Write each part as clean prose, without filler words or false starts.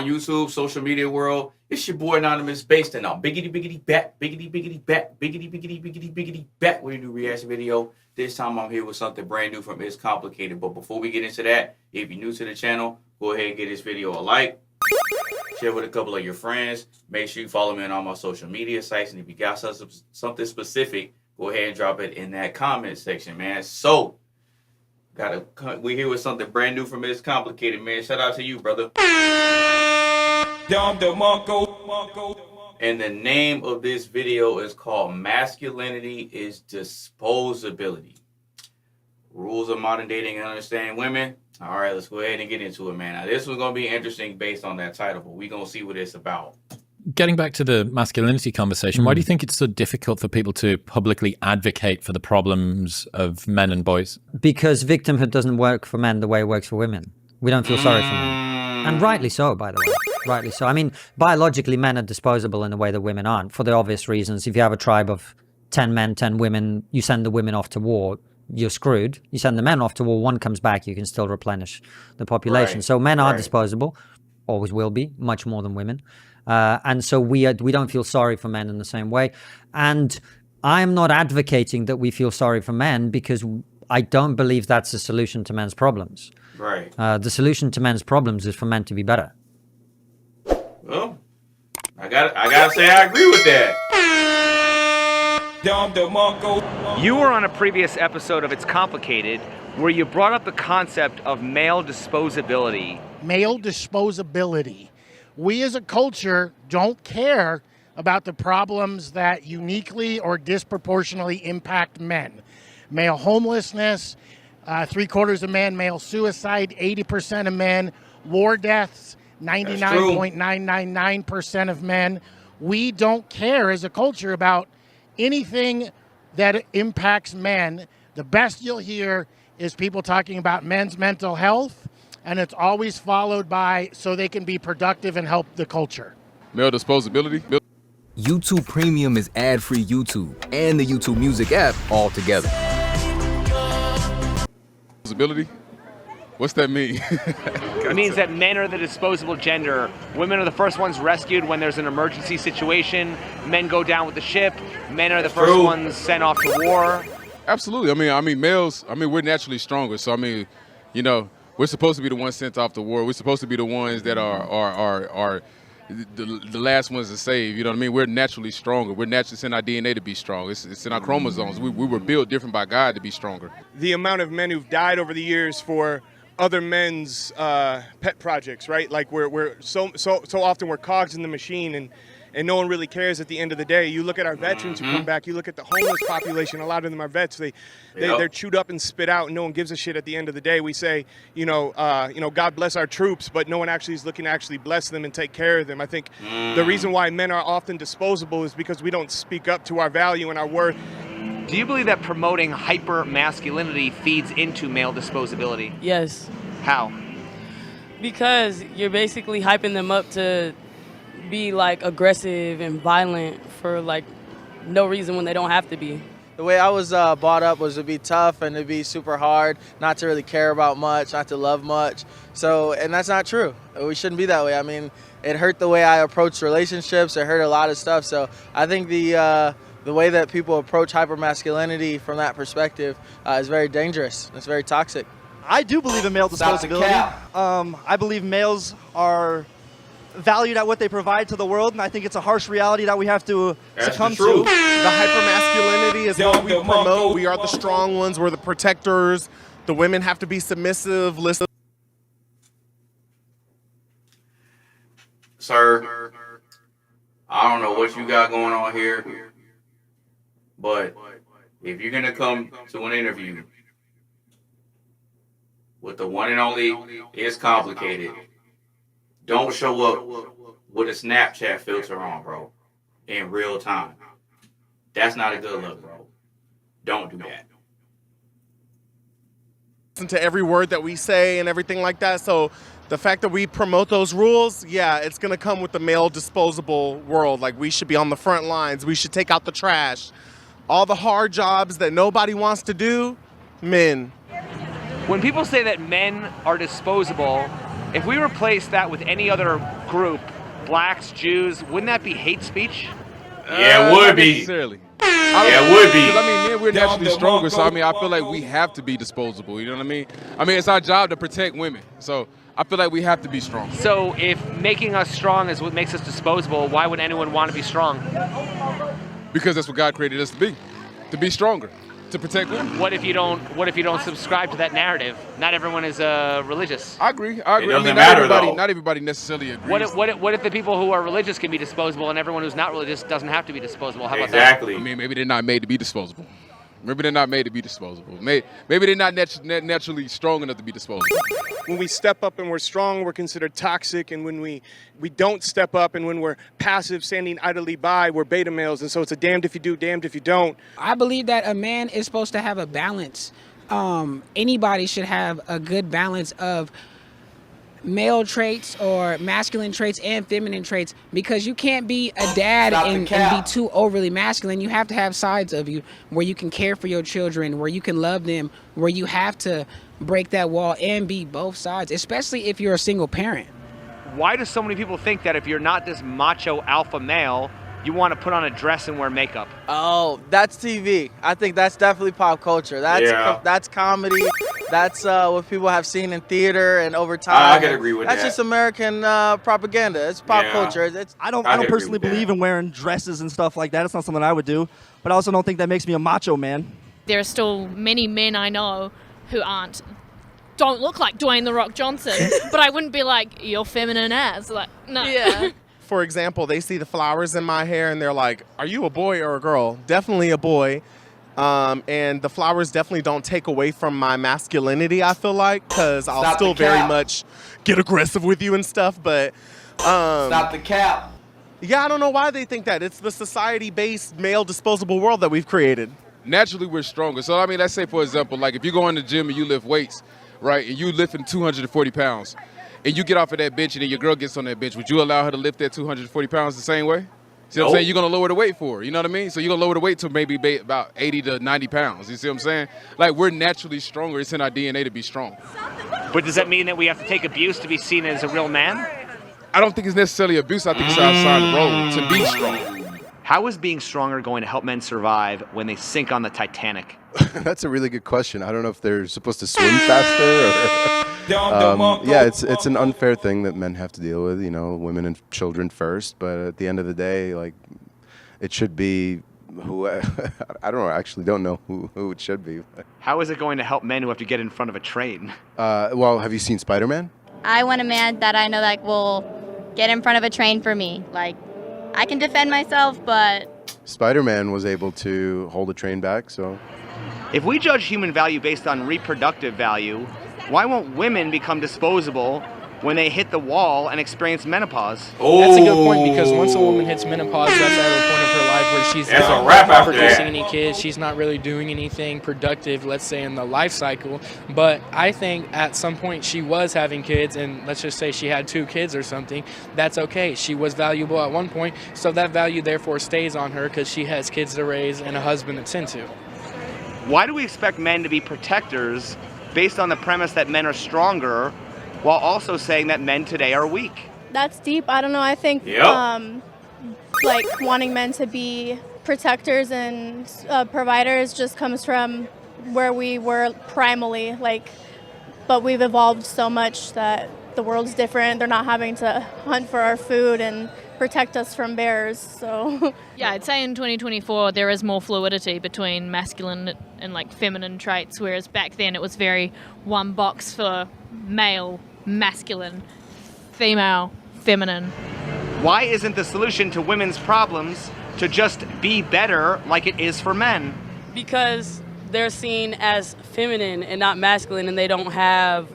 on YouTube, social media world. It's your boy AnonymousBased, and I'm biggity back, biggity back with a new reaction video. This time I'm here with something brand new from It's Complicated. But before we get into that, if you're new to the channel, go ahead and give this video a like. Share with a couple of your friends. Make sure you follow me on all my social media sites. And if you got something specific, go ahead and drop it in that comment section, man. So, we're here with something brand new from It's Complicated, man. Shout out to you, brother. And the name of this video is called Masculinity Is Disposability. Rules of modern dating and understanding women. All right, let's go ahead and get into it, man. Now, this one's going to be interesting based on that title, but we're going to see what it's about. Getting back to the masculinity conversation, why do you think it's so difficult for people to publicly advocate for the problems of men and boys? Because victimhood doesn't work for men the way it works for women. We don't feel sorry for men. And rightly so, by the way. Rightly so. I mean, biologically, men are disposable in the way that women aren't, for the obvious reasons. If you have a tribe of 10 men, 10 women, you send the women off to war, you're screwed. You send the men off to war, one comes back, you can still replenish the population. Right. So men are disposable, always will be, much more than women. And so we don't feel sorry for men in the same way. And I'm not advocating that we feel sorry for men because I don't believe that's the solution to men's problems. Right. The solution to men's problems is for men to be better. Well, I gotta say I agree with that. You were on a previous episode of It's Complicated where you brought up the concept of male disposability. Male disposability. We as a culture don't care about the problems that uniquely or disproportionately impact men. Male homelessness, 3/4 of men, male suicide, 80% of men, war deaths, 99.999% of men. We don't care as a culture about anything that impacts men. The best you'll hear is people talking about men's mental health, and it's always followed by so they can be productive and help the culture. Male disposability. YouTube Premium is ad-free YouTube and the YouTube Music app all together. Disposability? What's that mean? It means that men are the disposable gender. Women are the first ones rescued when there's an emergency situation. Men go down with the ship. Men are the first ones sent off to war. Absolutely. I mean, males, we're naturally stronger. So, we're supposed to be the ones sent off to war. We're supposed to be the ones that are the last ones to save. You know what I mean? We're naturally stronger. We're naturally in our DNA to be strong. It's in our chromosomes. We were built different by God to be stronger. The amount of men who've died over the years for other men's pet projects, right? Like we're so often we're cogs in the machine, and no one really cares at the end of the day. You look at our veterans who come back, you look at the homeless population, a lot of them are vets. They're chewed up and spit out, and no one gives a shit at the end of the day. We say, God bless our troops, but no one actually is looking to actually bless them and take care of them. I think the reason why men are often disposable is because we don't speak up to our value and our worth. Do you believe that promoting hyper-masculinity feeds into male disposability? Yes. How? Because you're basically hyping them up to be like aggressive and violent for like no reason when they don't have to be. The way I was brought up was to be tough and to be super hard, not to really care about much, not to love much. So, and that's not true. We shouldn't be that way. I mean, it hurt the way I approached relationships. It hurt a lot of stuff. So I think the way that people approach hypermasculinity from that perspective is very dangerous. It's very toxic. I do believe in male disposability. I believe males are valued at what they provide to the world, and I think it's a harsh reality that we have to succumb to. The hypermasculinity is what we promote. We are the strong ones. We're the protectors. The women have to be submissive, listen. Sir, I don't know what you got going on here, but if you're going to come to an interview with the one and only It's Complicated, don't show up with a Snapchat filter on, bro, in real time. That's not a good look, bro. Don't do that. Listen to every word that we say and everything like that. So the fact that we promote those rules, yeah, it's going to come with the male disposable world. Like, we should be on the front lines. We should take out the trash. All the hard jobs that nobody wants to do, men. When people say that men are disposable, if we replace that with any other group, blacks, Jews, wouldn't that be hate speech? Yeah, it would Not be. necessarily. Yeah, it would be. 'Cause, I mean, men, we're naturally stronger, so I mean, I feel like we have to be disposable. You know what I mean? I mean, it's our job to protect women, so I feel like we have to be strong. So if making us strong is what makes us disposable, why would anyone want to be strong? Because that's what God created us to be stronger, to protect women. What if you don't subscribe to that narrative? Not everyone is religious. I agree. It I mean, doesn't not matter, everybody, though. not everybody necessarily agrees. What if the people who are religious can be disposable and everyone who's not religious doesn't have to be disposable? How about Exactly. I mean, maybe they're not made to be disposable. Maybe they're not made to be disposable. Maybe they're not naturally strong enough to be disposable. When we step up and we're strong, we're considered toxic, and when we don't step up and when we're passive, standing idly by, we're beta males, and so it's a damned if you do, damned if you don't. I believe that a man is supposed to have a balance. Anybody should have a good balance of male traits or masculine traits and feminine traits, because you can't be a dad and be too overly masculine. You have to have sides of you where you can care for your children, where you can love them, where you have to break that wall and be both sides, especially if you're a single parent. Why do so many people think that if you're not this macho alpha male, you want to put on a dress and wear makeup? Oh, that's TV. I think that's definitely pop culture. That's comedy. That's what people have seen in theater and over time. I can agree with that's that. just American propaganda. It's pop culture. I don't agree personally with that. believe in wearing dresses and stuff like that. It's not something I would do. But I also don't think that makes me a macho man. There are still many men I know who don't look like Dwayne The Rock Johnson, but I wouldn't be like, you're feminine as. Like, no. Yeah. For example, they see the flowers in my hair and they're like, are you a boy or a girl? Definitely a boy. And the flowers definitely don't take away from my masculinity, I feel like, because I'll still very much get aggressive with you and stuff. But Stop the cap. yeah, I don't know why they think that. It's the society-based male disposable world that we've created. Naturally, we're stronger. So, I mean, let's say, for example, like if you go in the gym and you lift weights, right, and you lifting 240 pounds, and you get off of that bench and then your girl gets on that bench, would you allow her to lift that 240 pounds the same way? See what I'm saying? You're going to lower the weight for her. You know what I mean? So you're going to lower the weight to maybe about 80 to 90 pounds. You see what I'm saying? Like, we're naturally stronger. It's in our DNA to be strong. But does that mean that we have to take abuse to be seen as a real man? I don't think it's necessarily abuse. I think it's our assigned role to be strong. How is being stronger going to help men survive when they sink on the Titanic? That's a really good question. I don't know if they're supposed to swim faster or... yeah, it's an unfair thing that men have to deal with, you know, women and children first. But at the end of the day, like, it should be who... I don't know. I actually don't know who it should be. How is it going to help men who have to get in front of a train? Well, have you seen Spider-Man? I want a man that I know that will get in front of a train for me. Like, I can defend myself, but... Spider-Man was able to hold a train back, so... If we judge human value based on reproductive value, why won't women become disposable when they hit the wall and experience menopause? That's a good point, because once a woman hits menopause, that's at a point of her life where she's not producing any kids, she's not really doing anything productive, let's say, in the life cycle. But I think at some point she was having kids, and let's just say she had 2 kids or something. That's okay. She was valuable at one point, so that value therefore stays on her because she has kids to raise and a husband to tend to. Why do we expect men to be protectors based on the premise that men are stronger, while also saying that men today are weak? That's deep. I don't know. I think like wanting men to be protectors and providers just comes from where we were primally, like, but we've evolved so much that the world's different. They're not having to hunt for our food and protect us from bears. So yeah, I'd say in 2024 there is more fluidity between masculine and like feminine traits, whereas back then it was very one box for male, masculine, female, feminine. Why isn't the solution to women's problems to just be better like it is for men? Because they're seen as feminine and not masculine, and they don't have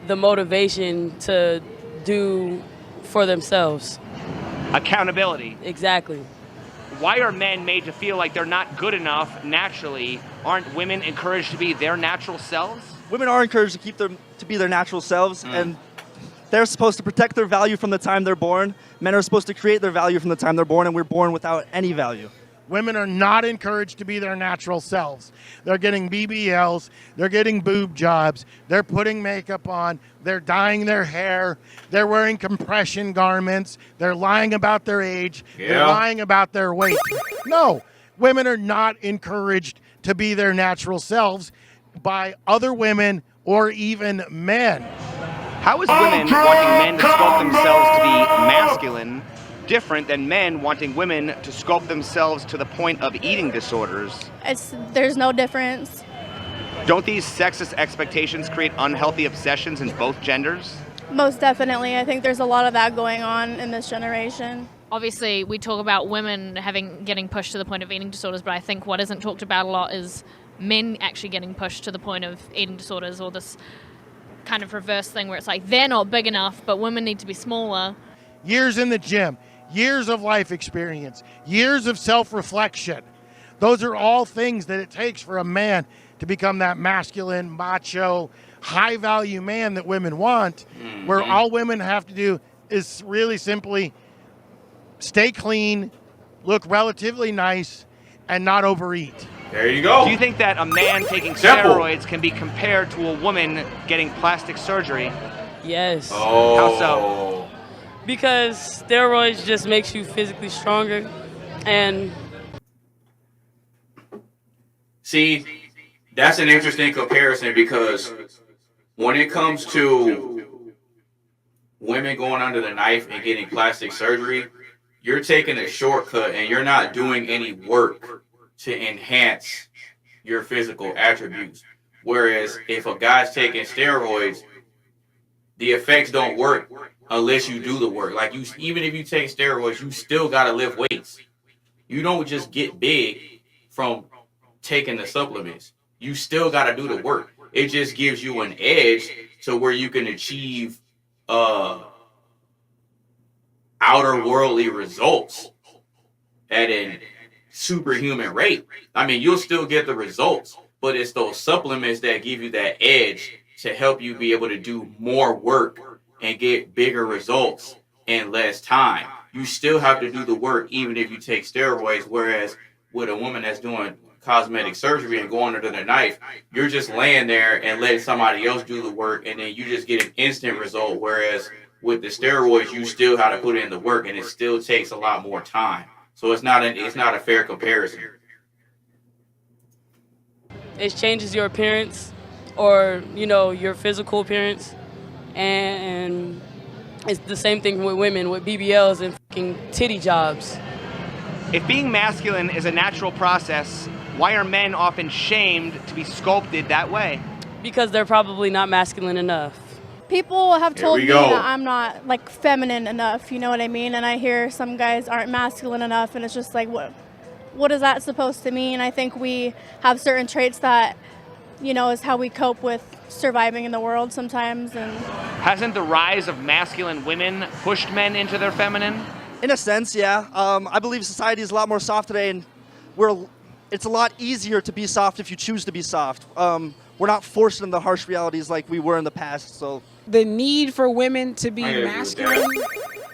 the motivation to do for themselves. Accountability. Exactly. Why are men made to feel like they're not good enough naturally? Aren't women encouraged to be their natural selves? Women are encouraged to be their natural selves, and they're supposed to protect their value from the time they're born. Men are supposed to create their value from the time they're born, and we're born without any value. Women are not encouraged to be their natural selves. They're getting BBLs, they're getting boob jobs, they're putting makeup on, they're dyeing their hair, they're wearing compression garments, they're lying about their age, they're lying about their weight. No, women are not encouraged to be their natural selves by other women or even men. How is women wanting men to sculpt themselves to be masculine different than men wanting women to sculpt themselves to the point of eating disorders? There's no difference. Don't these sexist expectations create unhealthy obsessions in both genders? Most definitely. I think there's a lot of that going on in this generation. Obviously, we talk about women getting pushed to the point of eating disorders, but I think what isn't talked about a lot is men actually getting pushed to the point of eating disorders, or this kind of reverse thing where it's like they're not big enough, but women need to be smaller. Years in the gym, years of life experience, years of self-reflection. Those are all things that it takes for a man to become that masculine, macho, high-value man that women want, where all women have to do is really simply stay clean, look relatively nice, and not overeat. There you go. Do you think that a man taking steroids can be compared to a woman getting plastic surgery? Yes. Oh. How so? Because steroids just makes you physically stronger, and see, that's an interesting comparison, because when it comes to women going under the knife and getting plastic surgery, you're taking a shortcut and you're not doing any work to enhance your physical attributes. Whereas if a guy's taking steroids, the effects don't work unless you do the work. Like, you, even if you take steroids, you still gotta lift weights. You don't just get big from taking the supplements. You still gotta do the work. It just gives you an edge to where you can achieve outer worldly results at a superhuman rate. I mean, you'll still get the results, but it's those supplements that give you that edge to help you be able to do more work and get bigger results in less time. You still have to do the work even if you take steroids, whereas with a woman that's doing cosmetic surgery and going under the knife, you're just laying there and letting somebody else do the work, and then you just get an instant result, whereas with the steroids, you still have to put in the work, and it still takes a lot more time. So it's not a fair comparison. it changes your appearance, or your physical appearance, and it's the same thing with women with BBLs and fucking titty jobs. If being masculine is a natural process, why are men often shamed to be sculpted that way? Because they're probably not masculine enough. People have told me that I'm not feminine enough, you know what I mean? And I hear some guys aren't masculine enough, and it's just like, what is that supposed to mean? I think we have certain traits that, is how we cope with surviving in the world sometimes. And hasn't the rise of masculine women pushed men into their feminine? In a sense, yeah. I believe society is a lot more soft today, and it's a lot easier to be soft if you choose to be soft. We're not forced into the harsh realities like we were in the past. So the need for women to be masculine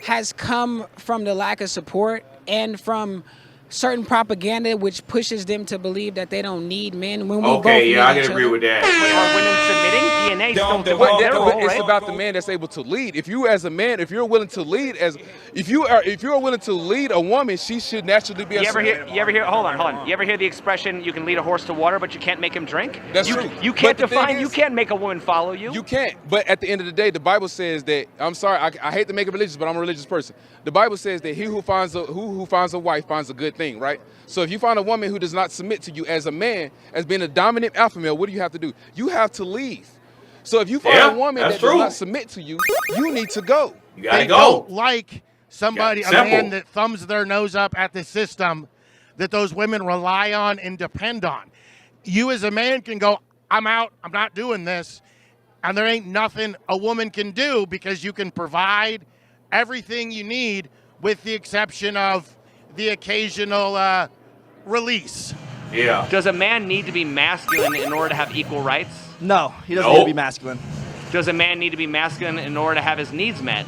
has come from the lack of support and from certain propaganda which pushes them to believe that they don't need men. When we both need I can each agree other. with that. Are women submitting? DNA still develop their role, It's right? about the man that's able to lead. If you, as a man, if you're willing to lead, if you're willing to lead a woman, she should naturally be. You ever hear? Hold on. You ever hear the expression, "You can lead a horse to water, but you can't make him drink"? That's true. You can't But the thing define. You can't make a woman follow you. You can't. But at the end of the day, the Bible says that. I'm sorry, I hate to make it religious, but I'm a religious person. The Bible says that he who finds a wife finds a good thing, right? So if you find a woman who does not submit to you as a man, as being a dominant alpha male, what do you have to do? You have to leave. So if you find a woman that does not submit to you, you need to go. You gotta They go. don't like somebody, a Simple. man that thumbs their nose up at the system that those women rely on and depend on. You as a man can go, I'm out, I'm not doing this. And there ain't nothing a woman can do because you can provide everything you need with the exception of the occasional release. Yeah. Does a man need to be masculine in order to have equal rights? No, he doesn't need to be masculine. Does a man need to be masculine in order to have his needs met?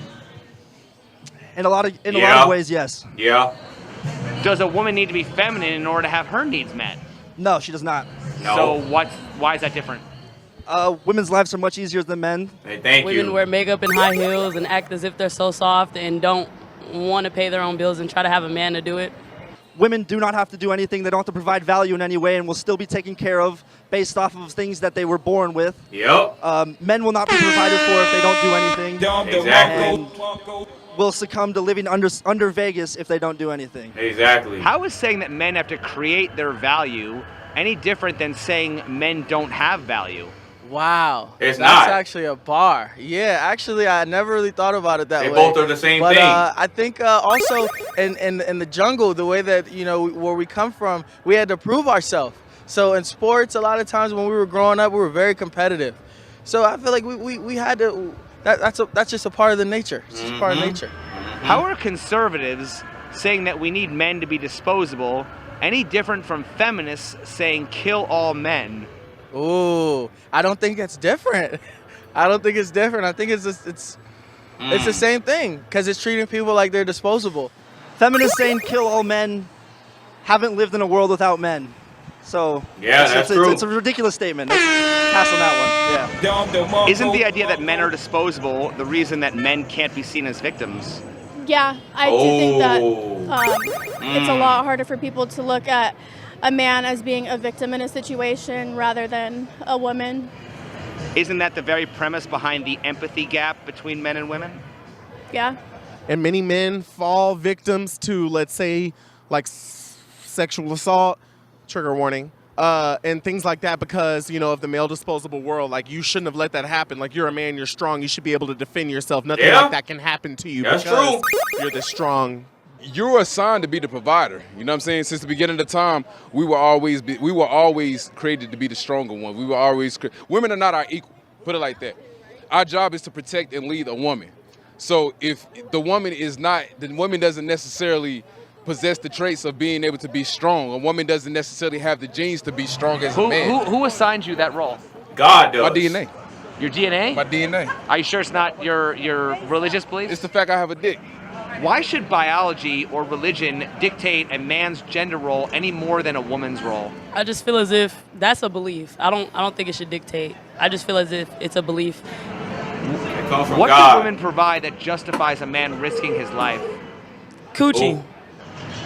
In a lot of ways, yes. Yeah. Does a woman need to be feminine in order to have her needs met? No, she does not. No. So why is that different? Women's lives are much easier than men. Hey, thank Women you. wear makeup and high heels and act as if they're so soft and don't want to pay their own bills and try to have a man to do it. Women do not have to do anything. They don't have to provide value in any way and will still be taken care of based off of things that they were born with. Yep. Men will not be provided for if they don't do anything. Exactly. And will succumb to living under Vegas if they don't do anything. Exactly. How is saying that men have to create their value any different than saying men don't have value? Wow. It's That's not. actually a bar. Yeah, actually, I never really thought about it that They way. both are the same but, thing. I think also in the jungle, the way that, where we come from, we had to prove ourselves. So in sports, a lot of times when we were growing up, we were very competitive. So I feel like we had to, that's just a part of the nature. It's just a part of nature. How are conservatives saying that we need men to be disposable any different from feminists saying kill all men? Ooh, I don't think it's different. I don't think it's different. I think it's the same thing because it's treating people like they're disposable. Feminists saying kill all men haven't lived in a world without men. So yeah, that's true. It's a ridiculous statement. Let's pass on that one. Yeah. Isn't the idea that men are disposable the reason that men can't be seen as victims? Yeah, I do think that it's a lot harder for people to look at a man as being a victim in a situation rather than a woman. Isn't that the very premise behind the empathy gap between men and women? Yeah. And many men fall victims to, let's say, like sexual assault, trigger warning, and things like that because, of the male disposable world. Like, you shouldn't have let that happen. Like, you're a man, you're strong, you should be able to defend yourself. Nothing like that can happen to you That's because true. you're the strong. You're assigned to be the provider. You know what I'm saying? Since the beginning of the time, we were always created to be the stronger one. We were always women are not our equal. Put it like that. Our job is to protect and lead a woman. So if the woman doesn't necessarily possess the traits of being able to be strong. A woman doesn't necessarily have the genes to be strong as a man. Who assigned you that role? God does. My DNA. Your DNA? My DNA. Are you sure it's not your religious beliefs? It's the fact I have a dick. Why should biology or religion dictate a man's gender role any more than a woman's role? I just feel as if that's a belief. I don't think it should dictate. I just feel as if it's a belief. It comes from What God. do women provide that justifies a man risking his life? Coochie. Ooh.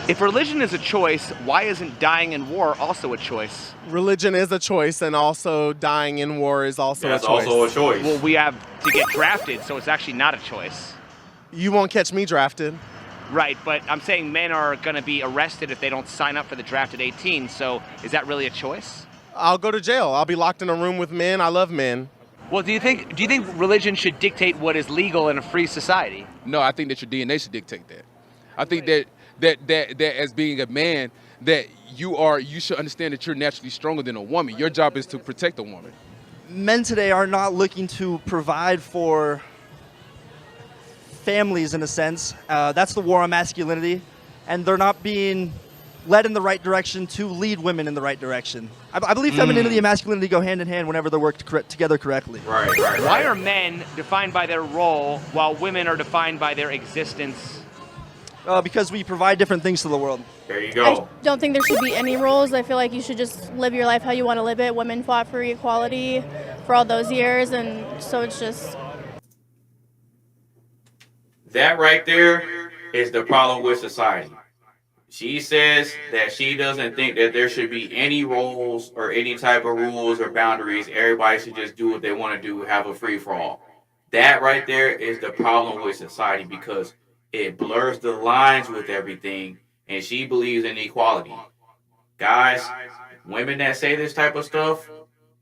If religion is a choice, why isn't dying in war also a choice? Religion is a choice, and also dying in war is also That's a choice. also a choice. Well, we have to get drafted, so it's actually not a choice. You won't catch me drafted. Right, but I'm saying men are going to be arrested if they don't sign up for the draft at 18, so is that really a choice? I'll go to jail. I'll be locked in a room with men. I love men. Well, do you think religion should dictate what is legal in a free society? No, I think that your DNA should dictate that. I think that as being a man, that you should understand that you're naturally stronger than a woman. Your job is to protect a woman. Men today are not looking to provide for families in a sense. That's the war on masculinity, and they're not being led in the right direction to lead women in the right direction. I believe femininity and masculinity go hand in hand whenever they're worked together correctly. Right. Why are men defined by their role while women are defined by their existence? Because we provide different things to the world. There you I go. don't think there should be any rules. I feel like you should just live your life how you want to live it. Women fought for equality for all those years, and so it's just... That right there is the problem with society. She says that she doesn't think that there should be any roles or any type of rules or boundaries. Everybody should just do what they want to do, have a free-for-all. That right there is the problem with society because it blurs the lines with everything, and she believes in equality. Guys, women that say this type of stuff,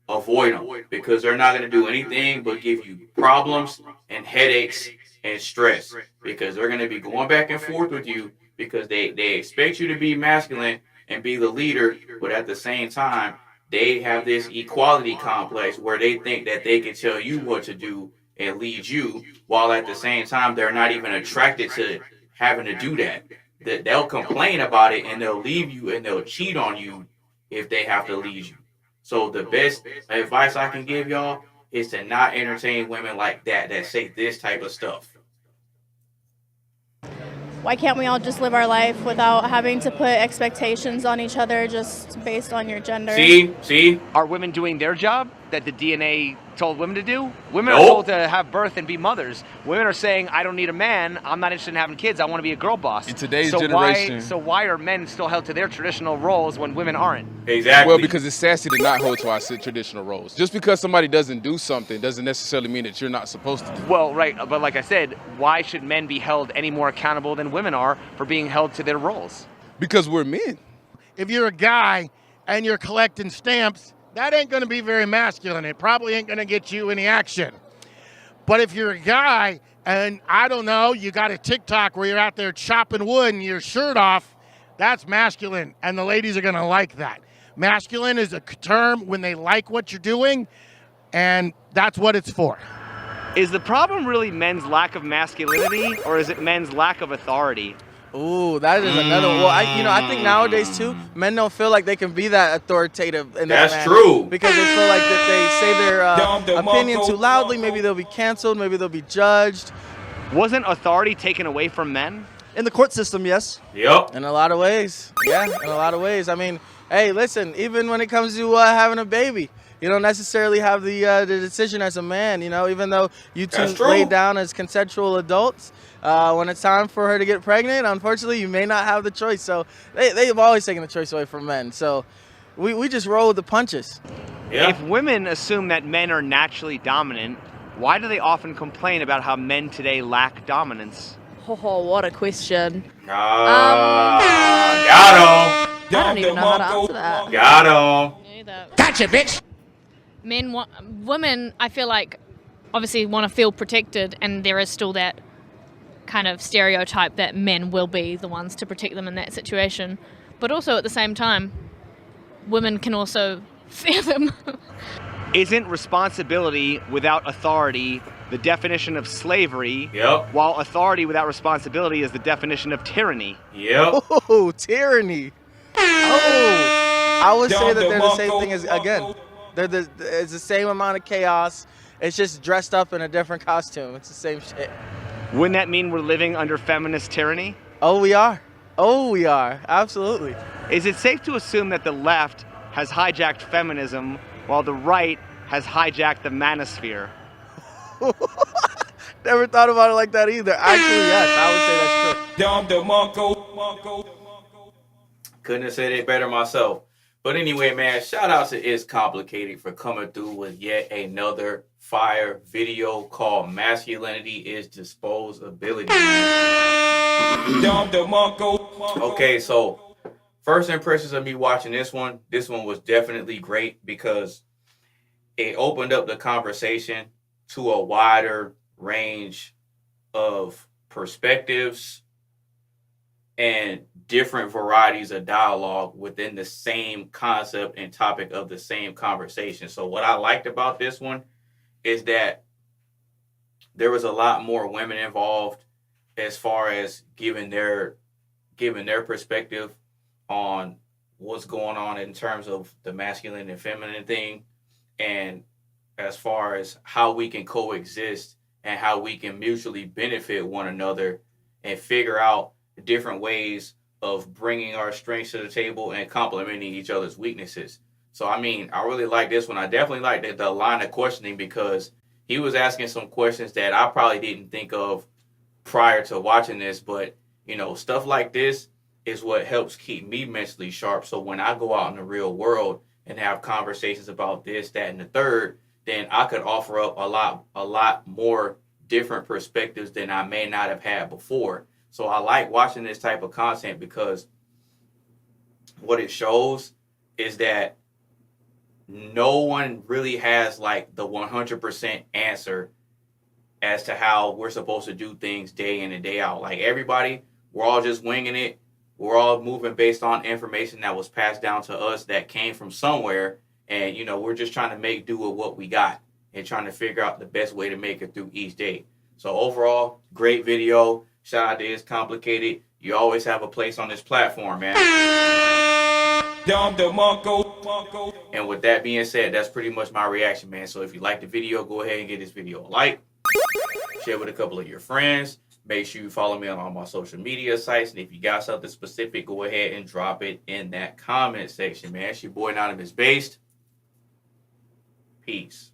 avoid them because they're not going to do anything but give you problems and headaches and stress because they're going to be going back and forth with you because they expect you to be masculine and be the leader, but at the same time, they have this equality complex where they think that they can tell you what to do and lead you, while at the same time, they're not even attracted to having to do that. They'll complain about it and they'll leave you and they'll cheat on you if they have to lead you. So the best advice I can give y'all is to not entertain women like that say this type of stuff. why can't we all just live our life without having to put expectations on each other just based on your gender? See? Are women doing their job that the DNA told women to do? Women Nope. are told to have birth and be mothers. Women are saying, I don't need a man. I'm not interested in having kids. I want to be a girl boss. In today's so generation. Why are men still held to their traditional roles when women aren't? Exactly. Well, because it's sassy to not hold to our traditional roles. Just because somebody doesn't do something doesn't necessarily mean that you're not supposed to do it. Well, right, but like I said, why should men be held any more accountable than women are for being held to their roles? Because we're men. If you're a guy and you're collecting stamps, that ain't going to be very masculine. It probably ain't going to get you any action. But if you're a guy and, I don't know, you got a TikTok where you're out there chopping wood and your shirt off, that's masculine, and the ladies are going to like that. Masculine is a term when they like what you're doing, and that's what it's for. Is the problem really men's lack of masculinity, or is it men's lack of authority? Ooh, that is another one. Well, I think nowadays too, men don't feel like they can be that authoritative in that That's manner true. because they feel like that they say their opinion too loudly. Maybe they'll be canceled. Maybe they'll be judged. Wasn't authority taken away from men? In the court system, yes. Yep. In a lot of ways. Yeah, in a lot of ways. I mean, hey, listen, even when it comes to having a baby, you don't necessarily have the decision as a man, even though you two lay down as consensual adults. When it's time for her to get pregnant, unfortunately, you may not have the choice. So they've always taken the choice away from men. So we just roll with the punches. Yeah. If women assume that men are naturally dominant, why do they often complain about how men today lack dominance? Oh, what a question. Got I don't even know how to answer that. him. Got him. Gotcha, bitch. Women, I feel like, obviously want to feel protected, and there is still that kind of stereotype that men will be the ones to protect them in that situation. But also at the same time, women can also fear them. Isn't responsibility without authority the definition of slavery? Yep. While authority without responsibility is the definition of tyranny. Yep. Oh, tyranny. Oh, I would say that they're the same thing as, again, it's the same amount of chaos. It's just dressed up in a different costume. It's the same shit. Wouldn't that mean we're living under feminist tyranny? Oh, we are. Oh, we are. Absolutely. Is it safe to assume that the left has hijacked feminism while the right has hijacked the manosphere? Never thought about it like that either. Actually, yes, I would say that's true. Couldn't have said it better myself. But anyway, man, shout out to It's Complicated for coming through with yet another fire video called Masculinity Is Disposability. Okay, so first impressions of me watching this one was definitely great because it opened up the conversation to a wider range of perspectives and different varieties of dialogue within the same concept and topic of the same conversation. So what I liked about this one is that there was a lot more women involved as far as giving their perspective on what's going on in terms of the masculine and feminine thing, and as far as how we can coexist and how we can mutually benefit one another and figure out different ways of bringing our strengths to the table and complementing each other's weaknesses. So, I mean, I really like this one. I definitely like the line of questioning because he was asking some questions that I probably didn't think of prior to watching this. But, stuff like this is what helps keep me mentally sharp. So when I go out in the real world and have conversations about this, that, and the third, then I could offer up a lot more different perspectives than I may not have had before. So I like watching this type of content because what it shows is that no one really has like the 100% answer as to how we're supposed to do things day in and day out. Like everybody, we're all just winging it. We're all moving based on information that was passed down to us that came from somewhere. And, we're just trying to make do with what we got and trying to figure out the best way to make it through each day. So overall, great video. Shout out to It's Complicated. You always have a place on this platform, man. And with that being said, that's pretty much my reaction, man. So if you like the video, go ahead and give this video a like. Share with a couple of your friends. Make sure you follow me on all my social media sites. And if you got something specific, go ahead and drop it in that comment section, man. It's your boy, AnonymousBased. Peace.